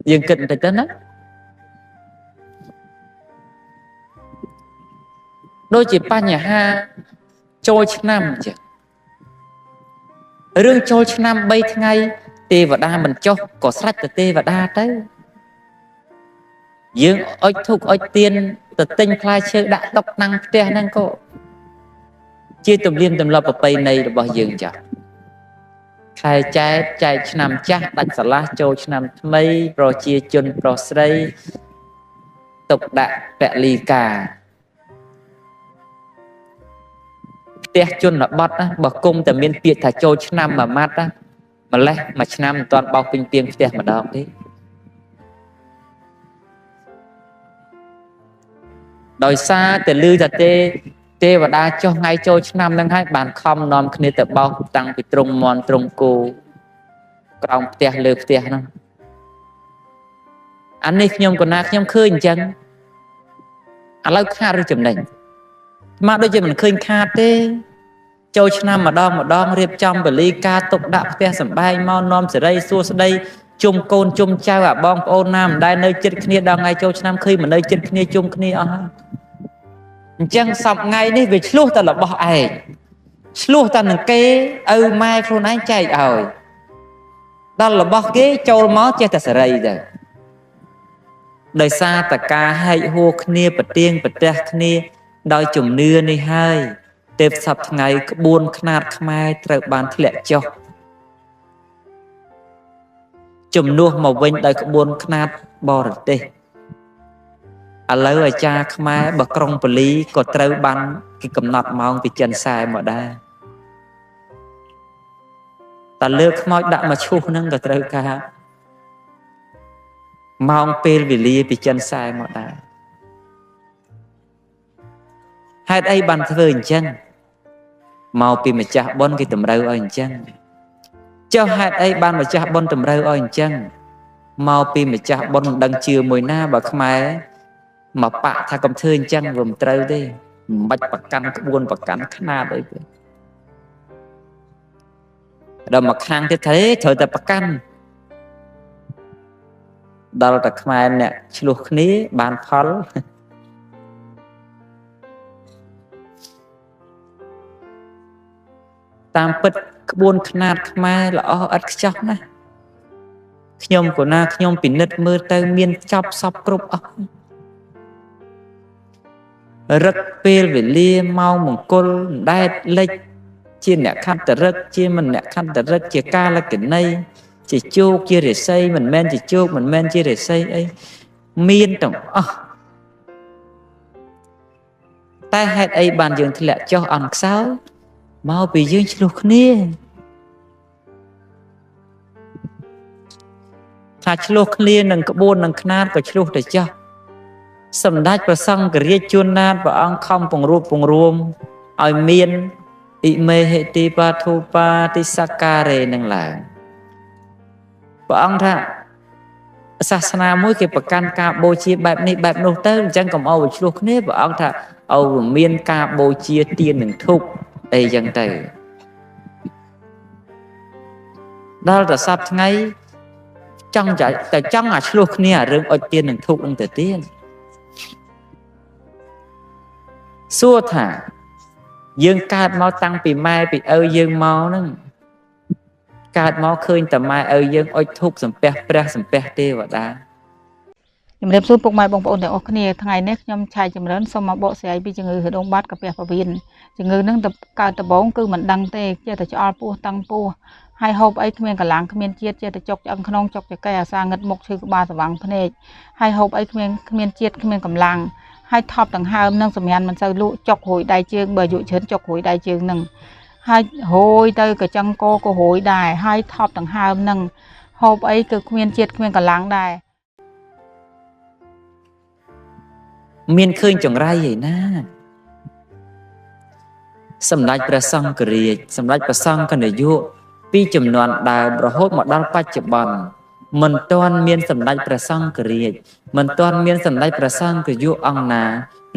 dương kinh tới đó đôi chỉ ba nhà ha trôi năm chứ rương trôi năm bay ngay tê và đa mình cho có sách tê và đa tới dương ôi thục ôi tiên tự tinh khai chơi đã tóc năng tè năng cô chia tùm liên tùm lập ở bay này là bao dương chả khai trái năm chắc đánh xả lá trôi năm mấy rồi chia chun rồi xây tục đại vẹ ly cà tè chun là bắt á bờ cungแต่មានពាក្យថាចូលឆ្នាំមួយម៉ាត់ណាម្លេះមួយឆ្នាំមិនតាន់បោកពេញទៀងផ្ទះម្ដងទេដោយសារតែលឺថាទេវតាចុះថ្ងៃចូលឆ្នាំហ្នឹងហើយបានខំនាំគ្នាទៅបោកតាំងពីទ្រង់មន់ទ្រង់គោក្រោមផ្ទះលើផ្ទះហ្នឹងអានេះខ្ញុំកណាខ្ញុំឃើញអញ្ចឹងឥឡូវខាតឬចំណេញមកដូចជាមិនឃើញខាតទេចូលឆ្នាំម្ដងរៀបចំពលីការទុកដាក់ផ្ទះសម្បែងមកនាំសេរីសួស្ដីជុំកូនជុំចៅអាបងប្អូនណាមិនដែលនៅចិត្តគ្នាដល់ថ្ងៃចូលឆ្នាំឃើញមិននៅចិត្តគ្នាជុំគ្នាអស់ហើយអញ្ចឹងសពថ្ងៃនេះវាឆ្លោះតែរបស់ឯងឆ្លោះតែនឹងគេឪម៉ែខ្លួនឯងចែកឲ្យដល់របស់គេចូលមកចេះតែសេរីទៅដោយសារតការហែកហួរគ្នាប្រទៀងប្រទះគ្នាដោយជំនឿនេះហើយទេពសពថ្ងៃក្បួនខ្នាតខ្មែរត្រូវបានធ្លាក់ចុះជំនួសមកវិញដោយក្បួនខ្នាតបរទេសឥឡូវអាចារ្យខ្មែរបើក្រុងពលីក៏ត្រូវបានគេកំណត់ម៉ោងពីចិនសែមកដែរតែលើខ្មោចដាក់មកឈូសហ្នឹងក៏ត្រូវការម៉ោងពេលវេលាពីចិនសែមកដែរហេតុអីបានធ្វើអញ្ចឹងមកពីម្ចាស់បុណ្យគេតម្រូវឲ្យអញ្ចឹងចុះហេតុអីបានម្ចាស់បុណ្យតម្រូវឲ្យអញ្ចឹងមកពីម្ចាស់បុណ្យមិនដឹងជឿមួយណាបើខ្មែរមកបាក់ថាកុំធ្វើអញ្ចឹងវាមិនត្រូវទេមិនបាច់ប្រកាន់ក្បួនប្រកាន់ខ្នាតអីទេដល់មកខាងទៀតថាត្រូវតែប្រកាន់ដល់តែខ្មែរអ្នកឆ្លោះគ្នាបានផលតាមពិតក្បួនខ្នាតខ្មែរល្អឥតខ្ចោះណាស់ខ្ញុំក៏ណាខ្ញុំពិនិត្យមើលទៅមានចប់សពគ្រប់អស់រឹកពេលវេលាម៉ោងមង្គលដែតលិចជាអ្នកខត្តរឹកជាមិនអ្នកខត្តរឹកជាកាលកិណីជាជោគជារិស័យមិនមែនជាជោគមិនមែនជារិស័យអីមានទាំងអស់តែហេតុអីបានយើងធ្លាក់ចុះអន់ខ្សោយមកពីយើងឆ្លោះគ្នាថាឆ្លោះគ្នានឹងក្បួននឹងខ្នាតក៏ឆ្លោះទៅចោះសម្ដេចព្រះសង្ឃរាជជួនណាតព្រះអង្គខំពង្រួបពង្រួមឲ្យមានអ៊ីមេហេទីបាធូបាទិសការេនឹងឡើងព្រះអង្គថាសាសនាមួយគេប្រកាន់ការបូជាបែបនេះបែបនោះទៅអញ្ចឹងកុំឲ្យឆ្លោះគ្នាព្រះអង្គថាឲ្យមានការបូជាទាននឹងធុកអីចឹងទៅដល់តែសប្តាហ៍ថ្ងៃចង់អាឆ្លោះគ្នារឿងអុជទាននឹងធុកនឹងទៅទៀតសួរថាយើងកើតមកតាំងពីម៉ែពីឪយើងមកហ្នឹងកើតមកឃើញតែម៉ែឪយើងអុជធុកសំពះព្រះសំពះទេវតាជំរាបសួរពុកម៉ែបងប្អូនទាំងអស់គ្នាថ្ងៃនេះខ្ញុំឆៃចម្រើនសូមមកបកស្រាយពីជំងឺហឺដុំបាត់កាពះពោះវៀនជំងឺហ្នឹងទៅកើតដំបូងគឺមិនដឹងទេចេះតែឆ្អល់ពោះតឹងពោះហើយហូបអីគ្មានកម្លាំងគ្មានជាតិចេះតែចុកឆ្អឹងក្នុងចុកចកេះអាសាងឹតមុខឈឺក្បាលស្វាំងភ្នែកហើយហូបអីគ្មានជាតិគ្មានកម្លាំងហើយថប់ដង្ហើមនឹងសម្ញានមិនសូវលក់ចុករួយដៃជើងបើអាយុច្រើនចុករួយដៃជើងនឹងហើយហូយទៅកញ្ចឹងកក៏រួយដែរហើយថប់ដង្ហើមនឹងហូបអីគឺគ្មានជាតិគ្មានកម្លាំងដែរមានឃើញចង្រៃឯណាសម្ដេចព្រះសង្ឃរាជសម្ដេចព្រះសង្ឃនាយកពីចំនួនដើមរហូតមកដល់បច្ចុប្បន្នមិនទាន់មានសម្ដេចព្រះសង្ឃរាជមិនទាន់មានសម្ដេចព្រះសង្ឃនាយកអង្គណា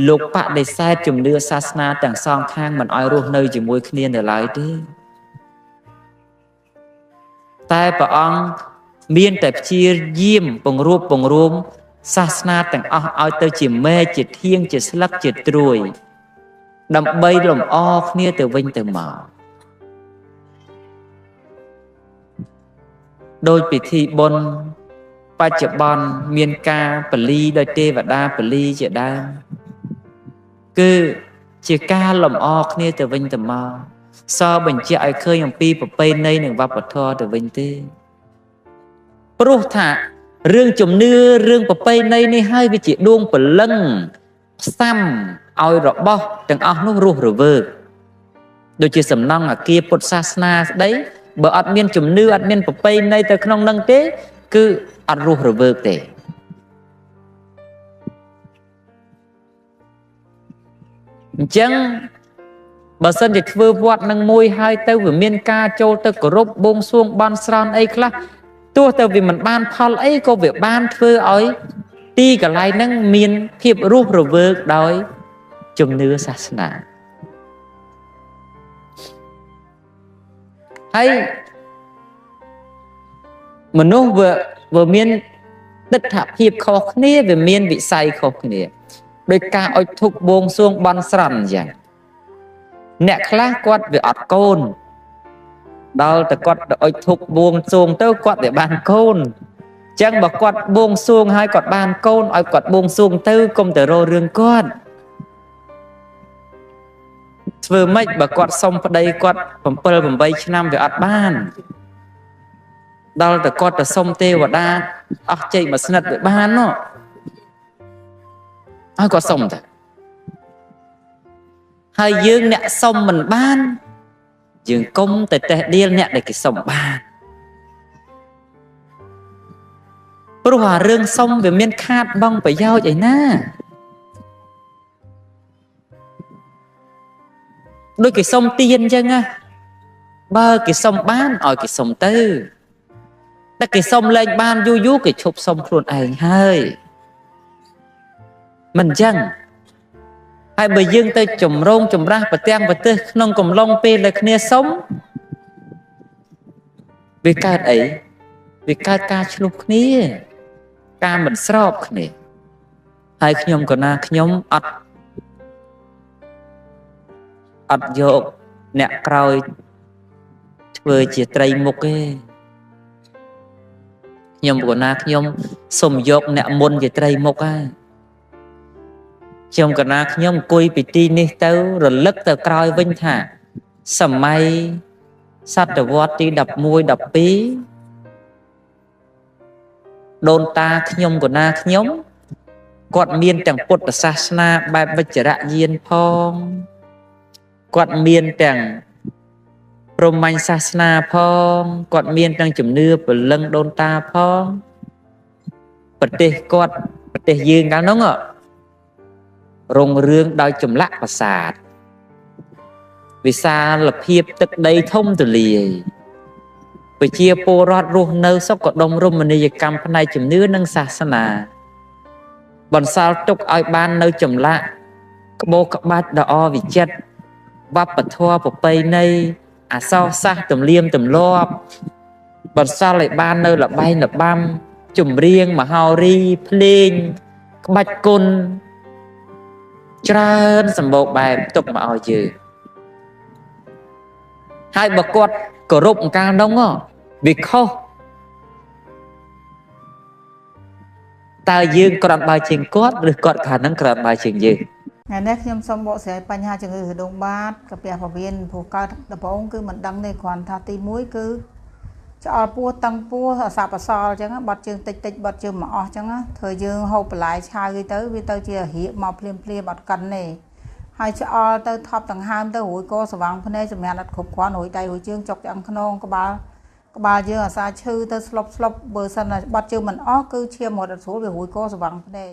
លោកបដិសេធជំនឿសាសនាទាំងសងខាងមិនឲ្យរស់នៅជាមួយគ្នានៅឡើយទេតែព្រះអង្គ មានតែព្យាយាមពង្រួបពង្រួមសាសនាទាំងអស់ឲ្យទៅជាមេជាធាងជាស្លឹកជាត្រួយដើម្បីលំអគ្នាទៅវិញទៅមកដោយពិធីបុណ្យបច្ចុប្បន្នមានការបលីដោយទេវតាបលីជាដើមគឺជាការលំអគ្នាទៅវិញទៅមកសបញ្ជាក់ឲ្យឃើញអំពីប្រពៃណីនិងវប្បធម៌ទៅវិញទេព្រោះថារឿងជំនឿរឿងប្រពៃណីនេះហើយវាជាដួងព្រលឹងផ្សំឲ្យរបស់ទាំងអស់នោះរស់រវើកដូចជាសំណង់អគារពុទ្ធសាសនាស្ដីបើអត់មានជំនឿអត់មានប្រពៃណីទៅក្នុងនឹងទេគឺអត់រស់រវើកទេអញ្ចឹងបើសិនជាធ្វើវត្តនឹងមួយហើយទៅវាមានការចូលទៅគោរពបួងសួងបន់ស្រន់អីខ្លះទោះទៅវាមិនបានផលអីក៏វាបានធ្វើឲ្យទីកន្លែងហ្នឹងមានភាពរស់រវើកដោយជំនឿសាសនាហើយមនុស្សវាមានទិដ្ឋភាពខុសគ្នាវាមានវិស័យខុសគ្នាដោយការអុជធូបបួងសួងបន់ស្រន់អញ្ចឹងអ្នកខ្លះគាត់វាអត់កូនដល់តែគាត់ទៅអុជធូបបួងសួងទៅគាត់វាបានកូនអញ្ចឹងបើគាត់បួងសួងហើយគាត់បានកូនឲ្យគាត់បួងសួងទៅកុំទៅរករឿងគាត់ធ្វើម៉េចបើគាត់សុំប្តីគាត់7 8ឆ្នាំវាអត់បានដល់តែគាត់ទៅសុំទេវតាអស់ចេកមួយស្និតវាបានណោះហើយគាត់សុំទៅហើយយើងអ្នកសុំមិនបានយើងគុំតែតេះដៀលអ្នកដែលគេសុំបានព្រោះអារឿងសុំវាមានខាតបង់ប្រយោជន៍ឯណាដូចគេសុំទានអញ្ចឹងណាបើគេសុំបានឲ្យគេសុំទៅតែគេសុំលែងបានយូរគេឈប់សុំខ្លួនឯងហើយមិនអញ្ចឹងហើយបើយើងទៅចម្រងចម្រាស់ប្រទាំងប្រទេសក្នុងកំឡុងពេលដែលគ្នាសុំវាកើតអីវាកើតការឆ្លោះគ្នាការមិនស្របគ្នាហើយខ្ញុំក៏ណាខ្ញុំអត់យកអ្នកក្រោយធ្វើជាត្រីមុខទេខ្ញុំក៏ណាខ្ញុំសុំយកអ្នកមុនជាត្រីមុខហើយខ្ញុំកណាខ្ញុំអង្គុយពីទីនេះទៅរលឹកទៅក្រោយវិញថាសម័យសតវត្សទី11 12ដូនតាខ្ញុំកណាខ្ញុំគាត់មានទាំងពុទ្ធសាសនាបែបវិជ្ជរយានផងគាត់មានទាំងព្រហ្មញ្ញសាសនាផងគាត់មានទាំងជំនឿព្រលឹងដូនតាផងប្រទេសគាត់ប្រទេសយើងកាលនោះរុងរឿងដោយចម្លាក់ប្រាសាទវិសាលភាពទឹកដីធំទូលាយប្រជាពលរដ្ឋរស់នៅសុខដុមរមណីយកម្មផ្នែកជំនឿនិងសាសនាបន្សល់ទុកឲ្យបាននៅចម្លាក់ក្បូរក្បាច់ដ៏អវិចិត្រវប្បធម៌ប្រពៃណីអក្សរសាស្ត្រទំនៀមទម្លាប់បន្សល់ឲ្យបាននៅល្បែងល្បាំចម្រៀងមហោរីភ្លេងក្បាច់គុនច្រើនសម្បូរបែបទុកមកឲ្យយើងហើយបើគាត់គោរពអង្ការនោះវាខុសតើយើងក្រាន់បើជាងគាត់ឬគាត់ខាងហ្នឹងក្រាន់បើជាងយើងថ្ងៃនេះខ្ញុំសូមបកស្រាយបញ្ហាជំងឺរដូងបាតកាពះពោះវៀនព្រោះកើតដំបូងគឺមិនដឹងទេគ្រាន់ថាទី1គឺឆ្អល់ពោះតឹងពោះអសបអសល់អញ្ចឹងបាត់ជើងតិចបាត់ជើងមកអស់អញ្ចឹងធ្វើយើងហូបបន្លែឆៅទៅវាទៅជារៀកមកភ្លាមអត់កិនទេហើយឆ្អល់ទៅថប់ដង្ហើមទៅរួយកស្វាងភ្នែកសម្រាប់អត់គ្រប់គ្រាន់រួយដៃរួយជើងចុកឆ្អឹងខ្នងក្បាលយើងអាសាឈឺទៅស្លុបបើសិនបាត់ជើងមិនអស់គឺឈាមរត់អត់ស្រួលវារួយកស្វាងភ្នែក